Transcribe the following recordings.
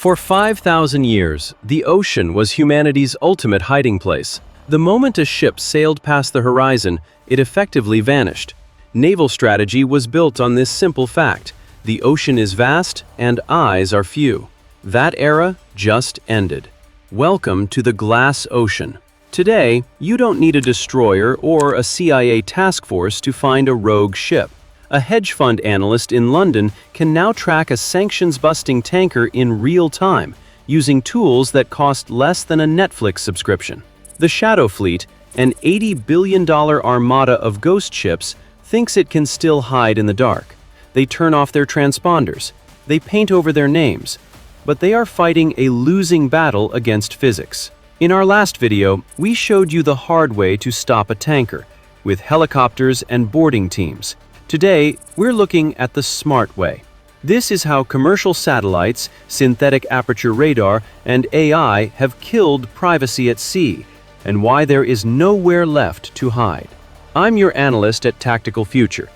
For 5,000 years, the ocean was humanity's ultimate hiding place. The moment a ship sailed past the horizon, it effectively vanished. Naval strategy was built on this simple fact: the ocean is vast and eyes are few. That era just ended. Welcome to the glass ocean. Today, you don't need a destroyer or a CIA task force to find a rogue ship. A hedge fund analyst in London can now track a sanctions-busting tanker in real time, using tools that cost less than a Netflix subscription. The Shadow Fleet, an $80 billion armada of ghost ships, thinks it can still hide in the dark. They turn off their transponders. They paint over their names. But they are fighting a losing battle against physics. In our last video, we showed you the hard way to stop a tanker, with helicopters and boarding teams. Today, we're looking at the smart way. This is how commercial satellites, synthetic aperture radar, and AI have killed privacy at sea, and why there is nowhere left to hide. I'm your analyst at Tactical Future.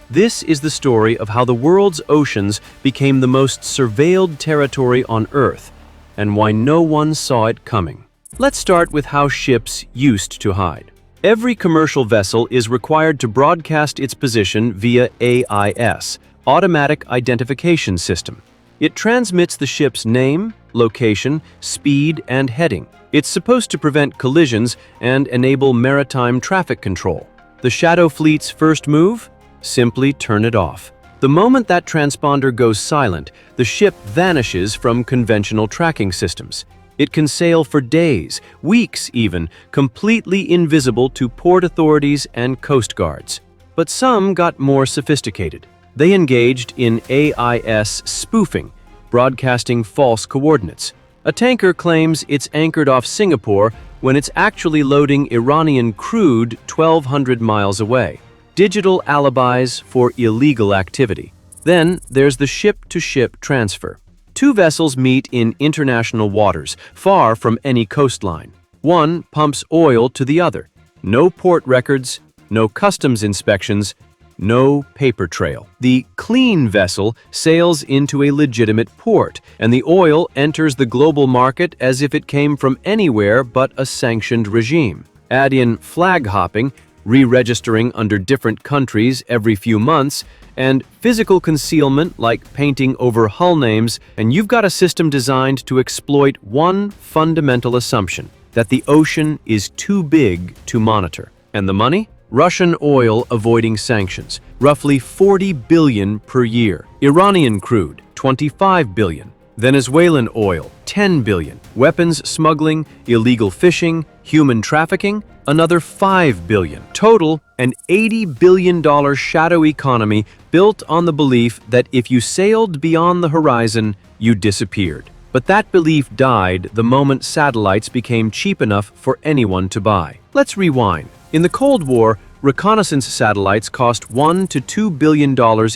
This is the story of how the world's oceans became the most surveilled territory on Earth, and why no one saw it coming. Let's start with how ships used to hide. Every commercial vessel is required to broadcast its position via AIS, Automatic Identification System. It transmits the ship's name, location, speed, and heading. It's supposed to prevent collisions and enable maritime traffic control. The Shadow Fleet's first move? Simply turn it off. The moment that transponder goes silent, the ship vanishes from conventional tracking systems. It can sail for days, weeks even, completely invisible to port authorities and coast guards. But some got more sophisticated. They engaged in AIS spoofing, broadcasting false coordinates. A tanker claims it's anchored off Singapore when it's actually loading Iranian crude 1,200 miles away. Digital alibis for illegal activity. Then there's the ship-to-ship transfer. Two vessels meet in international waters, far from any coastline. One pumps oil to the other. No port records, no customs inspections, no paper trail. The clean vessel sails into a legitimate port, and the oil enters the global market as if it came from anywhere but a sanctioned regime. Add in flag hopping, re-registering under different countries every few months, and physical concealment like painting over hull names, and you've got a system designed to exploit one fundamental assumption: that the ocean is too big to monitor. And the money? Russian oil avoiding sanctions, roughly 40 billion per year. Iranian crude, 25 billion. Venezuelan oil, 10 billion. Weapons smuggling, illegal fishing, human trafficking, another 5 billion. Total, an $80 billion shadow economy built on the belief that if you sailed beyond the horizon, you disappeared. But that belief died the moment satellites became cheap enough for anyone to buy. Let's rewind. In the Cold War, reconnaissance satellites cost $1 to $2 billion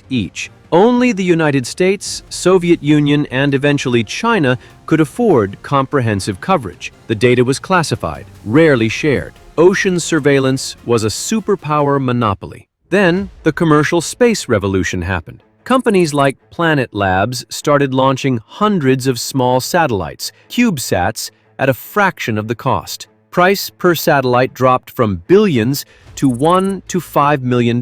each. Only the United States, Soviet Union, and eventually China could afford comprehensive coverage. The data was classified, rarely shared. Ocean surveillance was a superpower monopoly. Then, the commercial space revolution happened. Companies like Planet Labs started launching hundreds of small satellites, CubeSats, at a fraction of the cost. Price per satellite dropped from billions to $1 to $5 million.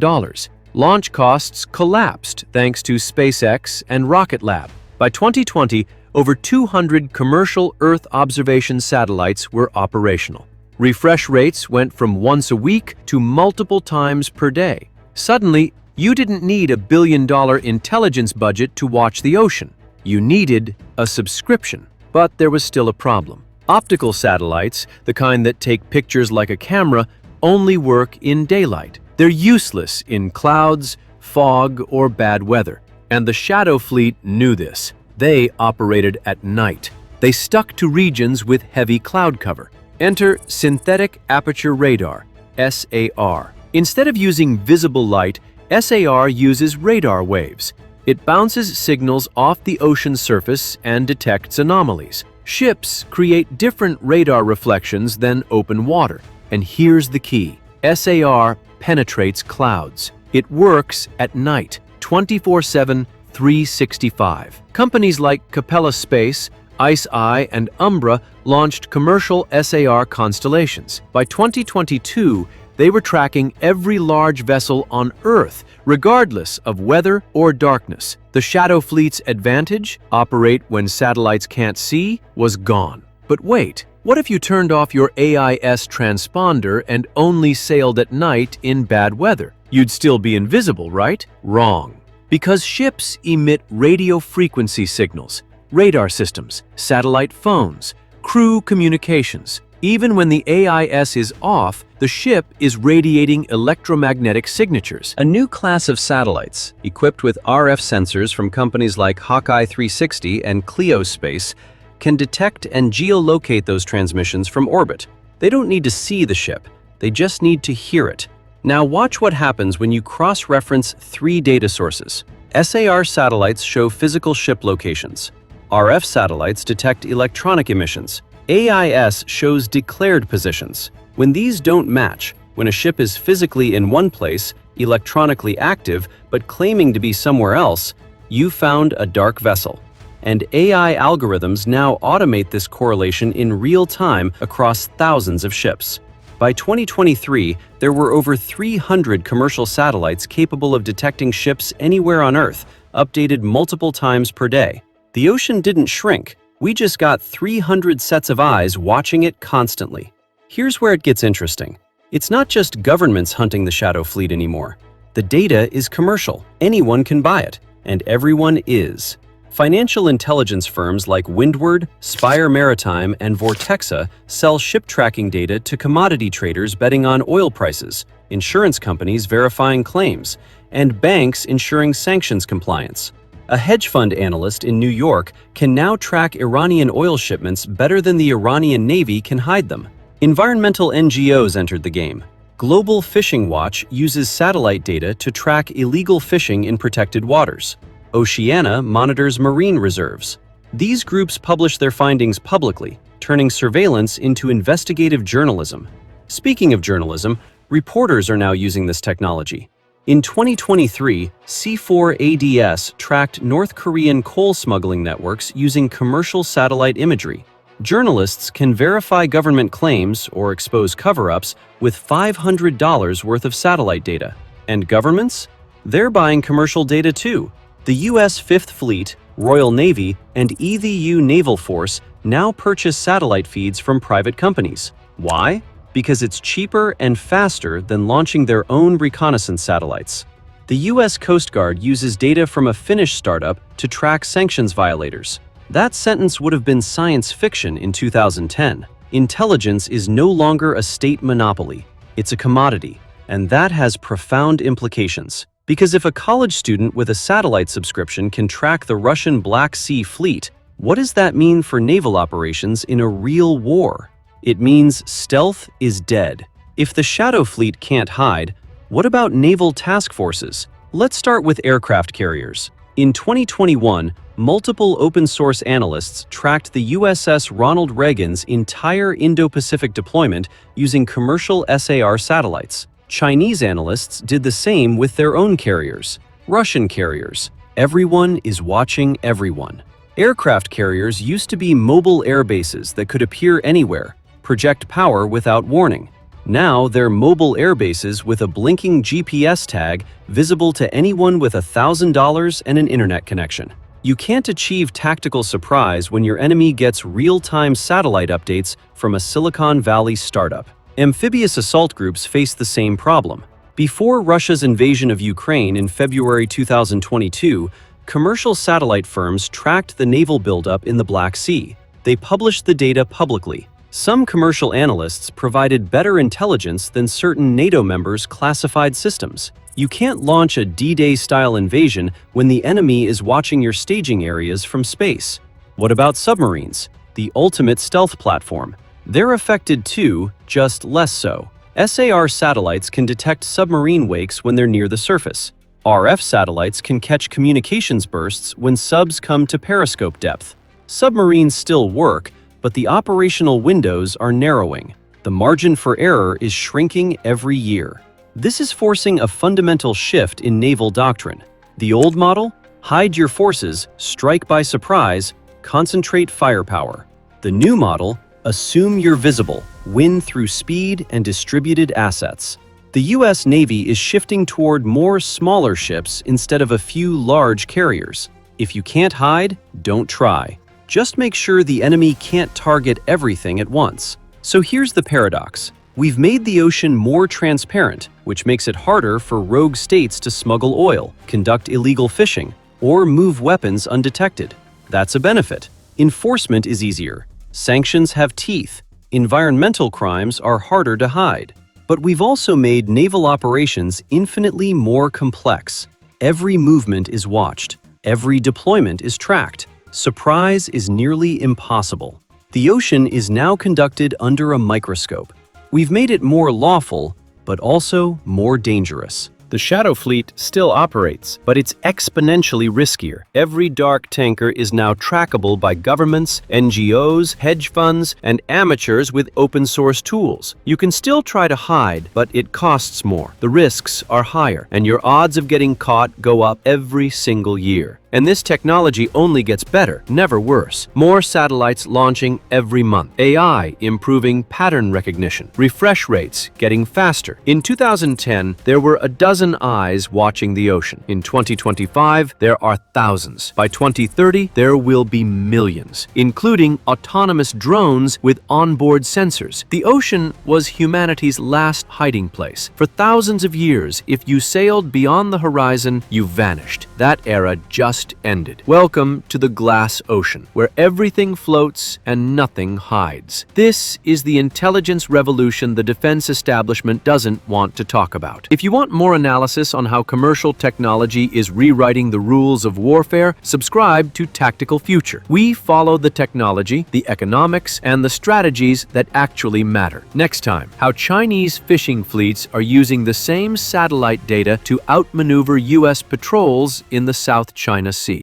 Launch costs collapsed thanks to SpaceX and Rocket Lab. By 2020, over 200 commercial Earth observation satellites were operational. Refresh rates went from once a week to multiple times per day. Suddenly, you didn't need a billion-dollar intelligence budget to watch the ocean. You needed a subscription. But there was still a problem. Optical satellites, the kind that take pictures like a camera, only work in daylight. They're useless in clouds, fog, or bad weather. And the Shadow Fleet knew this. They operated at night. They stuck to regions with heavy cloud cover. Enter Synthetic Aperture Radar, SAR. Instead of using visible light, SAR uses radar waves. It bounces signals off the ocean surface and detects anomalies. Ships create different radar reflections than open water. And here's the key. SAR penetrates clouds. It works at night, 24/7, 365. Companies like Capella Space, ICE-I and Umbra launched commercial SAR constellations. By 2022, they were tracking every large vessel on Earth, regardless of weather or darkness. The Shadow Fleet's advantage, operate when satellites can't see, was gone. But wait, what if you turned off your AIS transponder and only sailed at night in bad weather? You'd still be invisible, right? Wrong. Because ships emit radio frequency signals, radar systems, satellite phones, crew communications. Even when the AIS is off, the ship is radiating electromagnetic signatures. A new class of satellites, equipped with RF sensors from companies like Hawkeye 360 and Clio Space, can detect and geolocate those transmissions from orbit. They don't need to see the ship, they just need to hear it. Now watch what happens when you cross-reference 3 data sources. SAR satellites show physical ship locations. RF satellites detect electronic emissions. AIS shows declared positions. When these don't match, when a ship is physically in one place, electronically active, but claiming to be somewhere else, you found a dark vessel. And AI algorithms now automate this correlation in real time across thousands of ships. By 2023, there were over 300 commercial satellites capable of detecting ships anywhere on Earth, updated multiple times per day. The ocean didn't shrink. We just got 300 sets of eyes watching it constantly. Here's where it gets interesting. It's not just governments hunting the Shadow Fleet anymore. The data is commercial. Anyone can buy it, and everyone is. Financial intelligence firms like Windward, Spire Maritime, and Vortexa sell ship tracking data to commodity traders betting on oil prices, insurance companies verifying claims, and banks ensuring sanctions compliance. A hedge fund analyst in New York can now track Iranian oil shipments better than the Iranian Navy can hide them. Environmental NGOs entered the game. Global Fishing Watch uses satellite data to track illegal fishing in protected waters. Oceana monitors marine reserves. These groups publish their findings publicly, turning surveillance into investigative journalism. Speaking of journalism, reporters are now using this technology. In 2023, C4ADS tracked North Korean coal smuggling networks using commercial satellite imagery. Journalists can verify government claims or expose cover-ups with $500 worth of satellite data. And governments? They're buying commercial data too. The U.S. Fifth Fleet, Royal Navy, and EVU Naval Force now purchase satellite feeds from private companies. Why? Because it's cheaper and faster than launching their own reconnaissance satellites. The U.S. Coast Guard uses data from a Finnish startup to track sanctions violators. That sentence would have been science fiction in 2010. Intelligence is no longer a state monopoly. It's a commodity, and that has profound implications. Because if a college student with a satellite subscription can track the Russian Black Sea Fleet, what does that mean for naval operations in a real war? It means stealth is dead. If the Shadow Fleet can't hide, what about naval task forces? Let's start with aircraft carriers. In 2021, multiple open-source analysts tracked the USS Ronald Reagan's entire Indo-Pacific deployment using commercial SAR satellites. Chinese analysts did the same with their own carriers. Russian carriers. Everyone is watching everyone. Aircraft carriers used to be mobile air bases that could appear anywhere, project power without warning. Now they're mobile air bases with a blinking GPS tag visible to anyone with $1,000 and an internet connection. You can't achieve tactical surprise when your enemy gets real-time satellite updates from a Silicon Valley startup. Amphibious assault groups face the same problem. Before Russia's invasion of Ukraine in February 2022, commercial satellite firms tracked the naval buildup in the Black Sea. They published the data publicly. Some commercial analysts provided better intelligence than certain NATO members' classified systems. You can't launch a D-Day-style invasion when the enemy is watching your staging areas from space. What about submarines? The ultimate stealth platform. They're affected too, just less so. SAR satellites can detect submarine wakes when they're near the surface. RF satellites can catch communications bursts when subs come to periscope depth. Submarines still work, but the operational windows are narrowing. The margin for error is shrinking every year. This is forcing a fundamental shift in naval doctrine. The old model, hide your forces, strike by surprise, concentrate firepower. The new model, assume you're visible, win through speed and distributed assets. The US Navy is shifting toward more smaller ships instead of a few large carriers. If you can't hide, don't try. Just make sure the enemy can't target everything at once. So here's the paradox. We've made the ocean more transparent, which makes it harder for rogue states to smuggle oil, conduct illegal fishing, or move weapons undetected. That's a benefit. Enforcement is easier. Sanctions have teeth. Environmental crimes are harder to hide. But we've also made naval operations infinitely more complex. Every movement is watched. Every deployment is tracked. Surprise is nearly impossible. The ocean is now conducted under a microscope. We've made it more lawful, but also more dangerous. The Shadow Fleet still operates, but it's exponentially riskier. Every dark tanker is now trackable by governments, NGOs, hedge funds, and amateurs with open-source tools. You can still try to hide, but it costs more. The risks are higher, and your odds of getting caught go up every single year. And this technology only gets better, never worse. More satellites launching every month. AI improving pattern recognition. Refresh rates getting faster. In 2010, there were a dozen eyes watching the ocean. In 2025, there are thousands. By 2030, there will be millions, including autonomous drones with onboard sensors. The ocean was humanity's last hiding place. For thousands of years, if you sailed beyond the horizon, you vanished. That era just ended. Welcome to the glass ocean, where everything floats and nothing hides. This is the intelligence revolution the defense establishment doesn't want to talk about. If you want more analysis on how commercial technology is rewriting the rules of warfare, subscribe to Tactical Future. We follow the technology, the economics, and the strategies that actually matter. Next time, how Chinese fishing fleets are using the same satellite data to outmaneuver US patrols in the South China Sea.